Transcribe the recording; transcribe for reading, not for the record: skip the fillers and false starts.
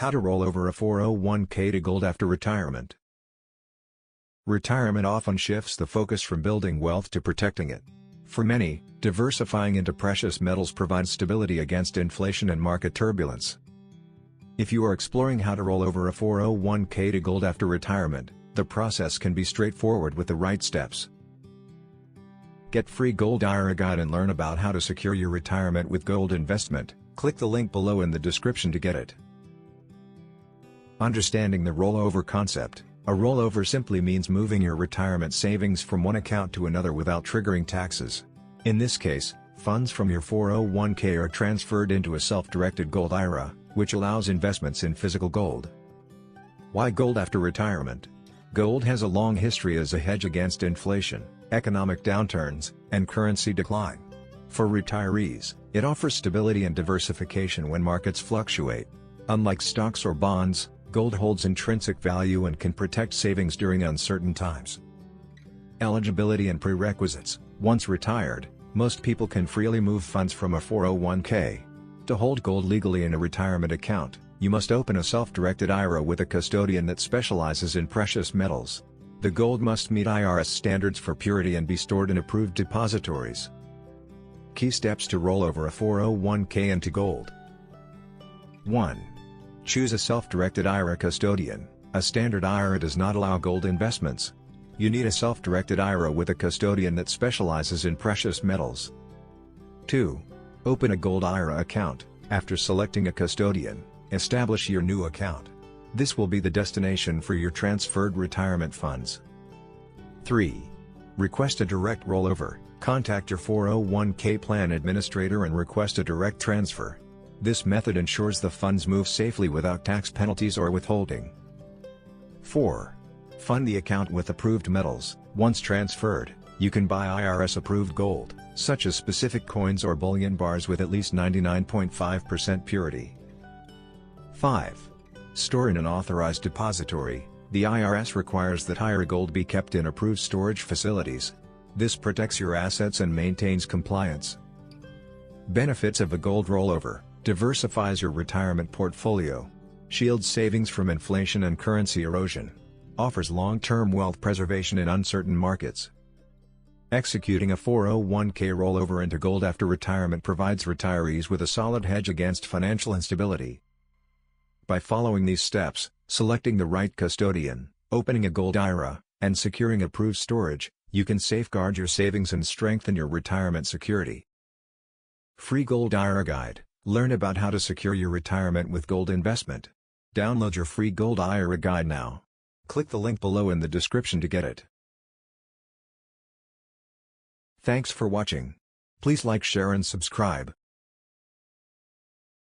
How to roll over a 401k to gold after retirement. Retirement often shifts the focus from building wealth to protecting it. For many, diversifying into precious metals provides stability against inflation and market turbulence. If you are exploring how to roll over a 401k to gold after retirement, the process can be straightforward with the right steps. Get free Gold IRA guide and learn about how to secure your retirement with gold investment. Click the link below in the description to get it. Understanding the rollover concept. A rollover simply means moving your retirement savings from one account to another without triggering taxes. In this case, funds from your 401k are transferred into a self-directed gold IRA, which allows investments in physical gold. Why gold after retirement? Gold has a long history as a hedge against inflation, economic downturns, and currency decline. For retirees, it offers stability and diversification when markets fluctuate. Unlike stocks or bonds, gold holds intrinsic value and can protect savings during uncertain times. Eligibility and prerequisites. Once retired, most people can freely move funds from a 401k. To hold gold legally in a retirement account, you must open a self-directed IRA with a custodian that specializes in precious metals. The gold must meet IRS standards for purity and be stored in approved depositories. Key steps to roll over a 401k into gold. 1. Choose a self-directed IRA custodian. A standard IRA does not allow gold investments. You need a self-directed IRA with a custodian that specializes in precious metals. 2. Open a gold IRA account. After selecting a custodian, establish your new account. This will be the destination for your transferred retirement funds. 3. Request a direct rollover. Contact your 401k plan administrator and request a direct transfer. This method ensures the funds move safely without tax penalties or withholding. 4. Fund the account with approved metals. Once transferred, you can buy IRS-approved gold, such as specific coins or bullion bars with at least 99.5% purity. 5. Store in an authorized depository. The IRS requires that IRA gold be kept in approved storage facilities. This protects your assets and maintains compliance. Benefits of a gold rollover. Diversifies your retirement portfolio. Shields savings from inflation and currency erosion. Offers long-term wealth preservation in uncertain markets. Executing a 401k rollover into gold after retirement provides retirees with a solid hedge against financial instability. By following these steps, selecting the right custodian, opening a gold IRA, and securing approved storage, you can safeguard your savings and strengthen your retirement security. Free Gold IRA Guide. Learn about how to secure your retirement with gold investment. Download your free Gold IRA Guide now. Click the link below in the description to get it. Thanks for watching. Please like, share and subscribe.